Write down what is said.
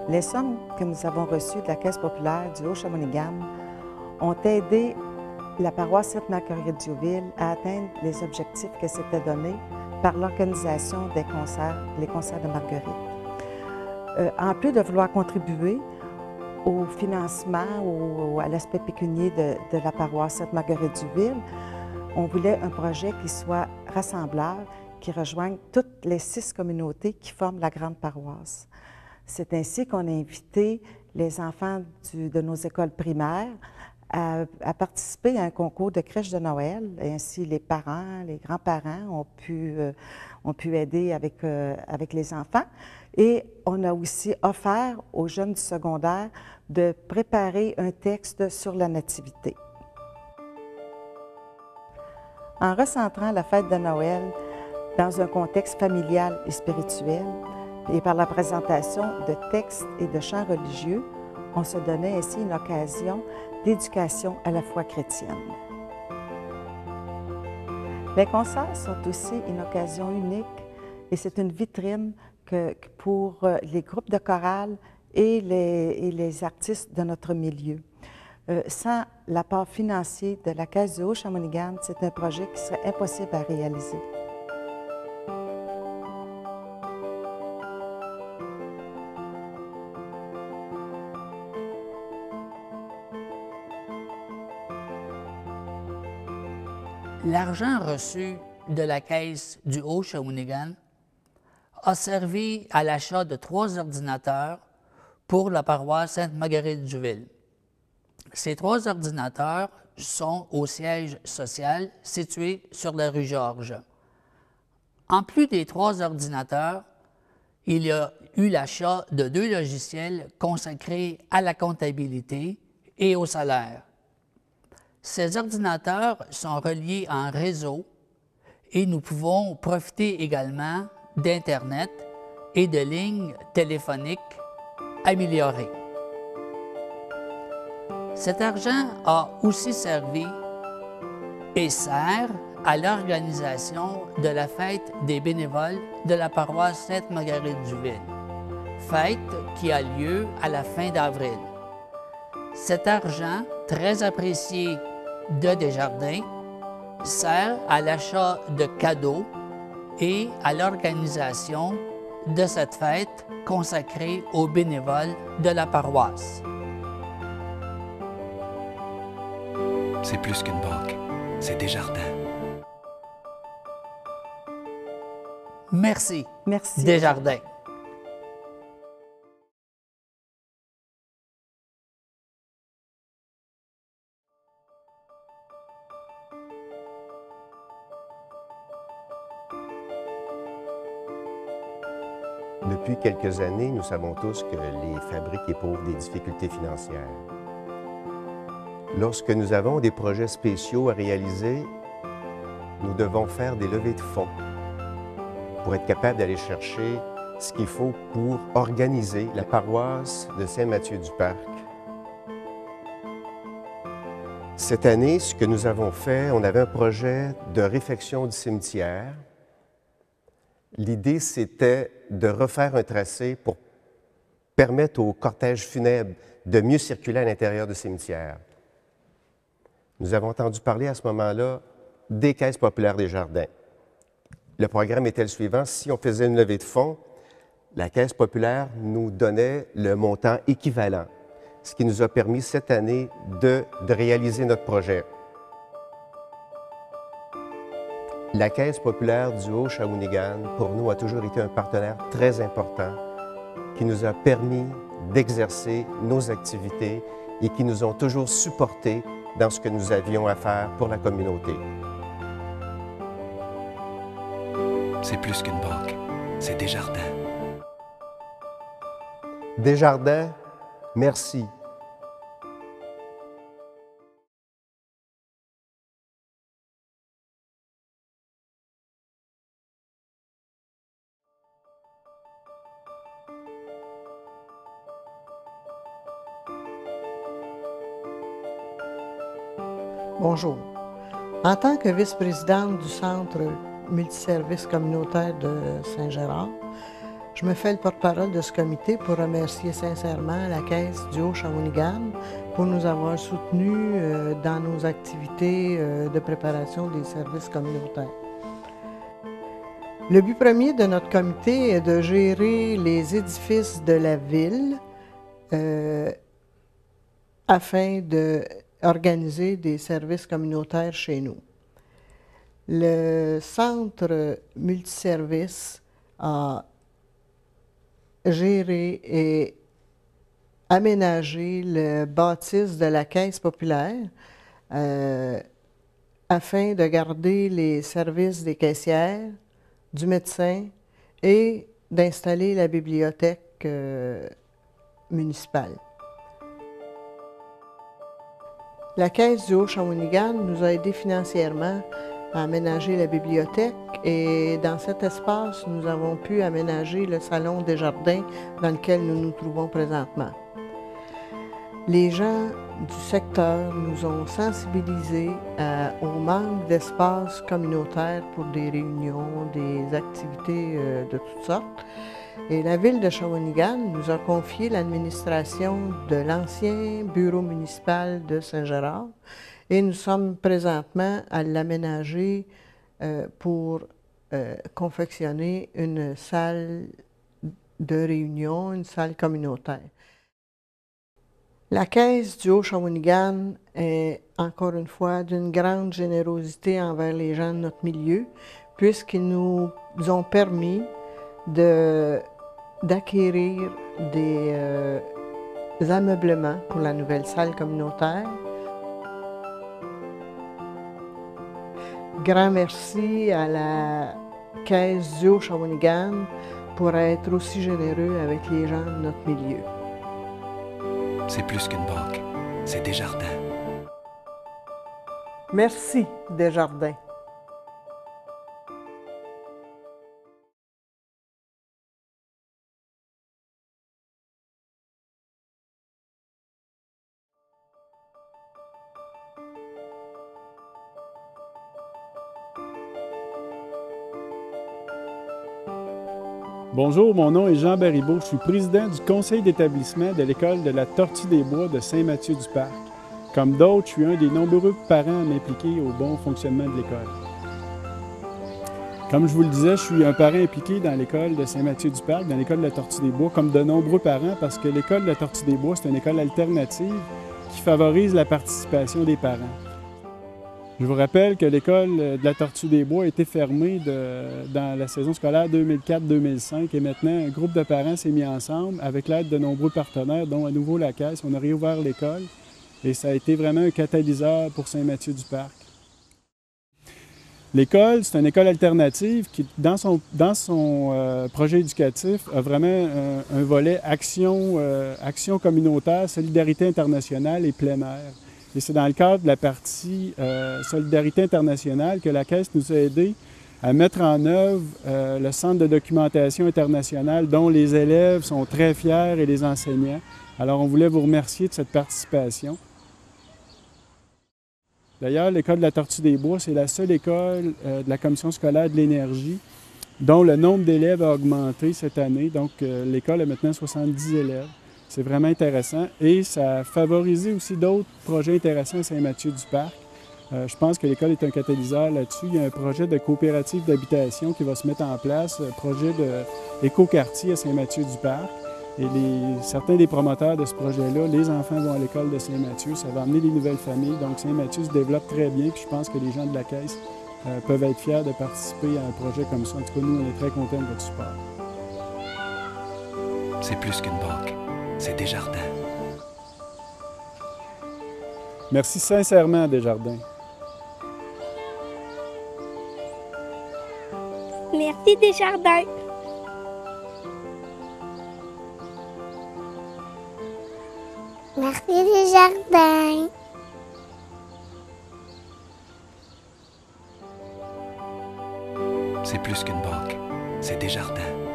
Les sommes que nous avons reçues de la Caisse populaire du Haut-Shawinigan ont aidé la paroisse Sainte-Marguerite-Diouville à atteindre les objectifs que s'était donnés par l'organisation des concerts, les concerts de Marguerite. En plus de vouloir contribuer au financement ou à l'aspect pécunier de la paroisse Sainte-Marguerite-Diouville, on voulait un projet qui soit rassembleur, qui rejoigne toutes les 6 communautés qui forment la grande paroisse. C'est ainsi qu'on a invité les enfants de nos écoles primaires à participer à un concours de crèche de Noël. Et ainsi, les parents, les grands-parents ont pu aider avec les enfants. Et on a aussi offert aux jeunes du secondaire de préparer un texte sur la nativité. En recentrant la fête de Noël dans un contexte familial et spirituel, et par la présentation de textes et de chants religieux, on se donnait ainsi une occasion d'éducation à la foi chrétienne. Les concerts sont aussi une occasion unique et c'est une vitrine pour les groupes de chorale et les artistes de notre milieu. Sans l'apport financier de la Caisse du Haut-Shawinigan, c'est un projet qui serait impossible à réaliser. L'argent reçu de la Caisse du Haut-Shawinigan a servi à l'achat de 3 ordinateurs pour la paroisse Sainte-Marguerite-Diouville. Ces 3 ordinateurs sont au siège social situé sur la rue Georges. En plus des 3 ordinateurs, il y a eu l'achat de 2 logiciels consacrés à la comptabilité et au salaire. Ces ordinateurs sont reliés en réseau et nous pouvons profiter également d'Internet et de lignes téléphoniques améliorées. Cet argent a aussi servi et sert à l'organisation de la fête des bénévoles de la paroisse Sainte-Marguerite-Diouville, fête qui a lieu à la fin d'avril. Cet argent, très apprécié de Desjardins, sert à l'achat de cadeaux et à l'organisation de cette fête consacrée aux bénévoles de la paroisse. C'est plus qu'une banque, c'est Desjardins. Merci, Merci. Desjardins. Depuis quelques années, nous savons tous que les fabriques éprouvent des difficultés financières. Lorsque nous avons des projets spéciaux à réaliser, nous devons faire des levées de fonds pour être capables d'aller chercher ce qu'il faut pour organiser la paroisse de Saint-Mathieu-du-Parc. Cette année, ce que nous avons fait, on avait un projet de réfection du cimetière. L'idée, c'était de refaire un tracé pour permettre au cortège funèbre de mieux circuler à l'intérieur du cimetière. Nous avons entendu parler à ce moment-là des caisses populaires Desjardins. Le programme était le suivant: si on faisait une levée de fonds, la Caisse populaire nous donnait le montant équivalent, ce qui nous a permis cette année de réaliser notre projet. La Caisse populaire du Haut-Shawinigan, pour nous, a toujours été un partenaire très important qui nous a permis d'exercer nos activités et qui nous ont toujours supportés dans ce que nous avions à faire pour la communauté. C'est plus qu'une banque, c'est Desjardins. Desjardins, merci. Bonjour. En tant que vice-présidente du Centre multiservice communautaire de Saint-Gérard, Je me fais le porte-parole de ce comité pour remercier sincèrement la Caisse du Haut-Shawinigan pour nous avoir soutenus dans nos activités de préparation des services communautaires. Le but premier de notre comité est de gérer les édifices de la ville afin d'organiser des services communautaires chez nous. Le centre multiservice a géré et aménagé le bâtisse de la Caisse populaire afin de garder les services des caissières, du médecin et d'installer la bibliothèque municipale. La Caisse du Haut-Shawinigan nous a aidés financièrement à aménager la bibliothèque et dans cet espace, nous avons pu aménager le salon des jardins dans lequel nous nous trouvons présentement. Les gens du secteur nous ont sensibilisés au manque d'espace communautaire pour des réunions, des activités de toutes sortes. Et la ville de Shawinigan nous a confié l'administration de l'ancien bureau municipal de Saint-Gérard et nous sommes présentement à l'aménager pour confectionner une salle de réunion, une salle communautaire. La Caisse du Haut-Shawinigan est, encore une fois, d'une grande générosité envers les gens de notre milieu, puisqu'ils nous ont permis d'acquérir des ameublements pour la nouvelle salle communautaire. Grand merci à la Caisse du Haut-Shawinigan pour être aussi généreux avec les gens de notre milieu. C'est plus qu'une banque, c'est Desjardins. Merci, Desjardins. Bonjour, mon nom est Jean Baribeau. Je suis président du conseil d'établissement de l'école de la Tortue des Bois de Saint-Mathieu-du-Parc. Comme d'autres, je suis un des nombreux parents à m'impliquer au bon fonctionnement de l'école. Comme je vous le disais, je suis un parent impliqué dans l'école de Saint-Mathieu-du-Parc, dans l'école de la Tortue des Bois, comme de nombreux parents, parce que l'école de la Tortue des Bois, c'est une école alternative qui favorise la participation des parents. Je vous rappelle que l'école de la Tortue des Bois a été fermée dans la saison scolaire 2004-2005 et maintenant un groupe de parents s'est mis ensemble avec l'aide de nombreux partenaires, dont à nouveau la Caisse. On a réouvert l'école et ça a été vraiment un catalyseur pour Saint-Mathieu-du-Parc. L'école, c'est une école alternative qui, dans son projet éducatif, a vraiment un volet action communautaire, solidarité internationale et plein air. Et c'est dans le cadre de la partie Solidarité internationale que la Caisse nous a aidés à mettre en œuvre le Centre de documentation internationale dont les élèves sont très fiers et les enseignants. Alors, on voulait vous remercier de cette participation. D'ailleurs, l'école de la Tortue des Bois, c'est la seule école de la Commission scolaire de l'énergie dont le nombre d'élèves a augmenté cette année. Donc, l'école a maintenant 70 élèves. C'est vraiment intéressant et ça a favorisé aussi d'autres projets intéressants à Saint-Mathieu-du-Parc. Je pense que l'école est un catalyseur là-dessus. Il y a un projet de coopérative d'habitation qui va se mettre en place, un projet d'écoquartier à Saint-Mathieu-du-Parc. Et certains des promoteurs de ce projet-là, les enfants vont à l'école de Saint-Mathieu. Ça va amener des nouvelles familles. Donc Saint-Mathieu se développe très bien. Puis je pense que les gens de la Caisse peuvent être fiers de participer à un projet comme ça. En tout cas, nous, on est très contents de votre support. C'est plus qu'une banque, c'est Desjardins. Merci sincèrement, Desjardins. Merci, Desjardins. Merci, Desjardins. C'est plus qu'une banque, c'est Desjardins.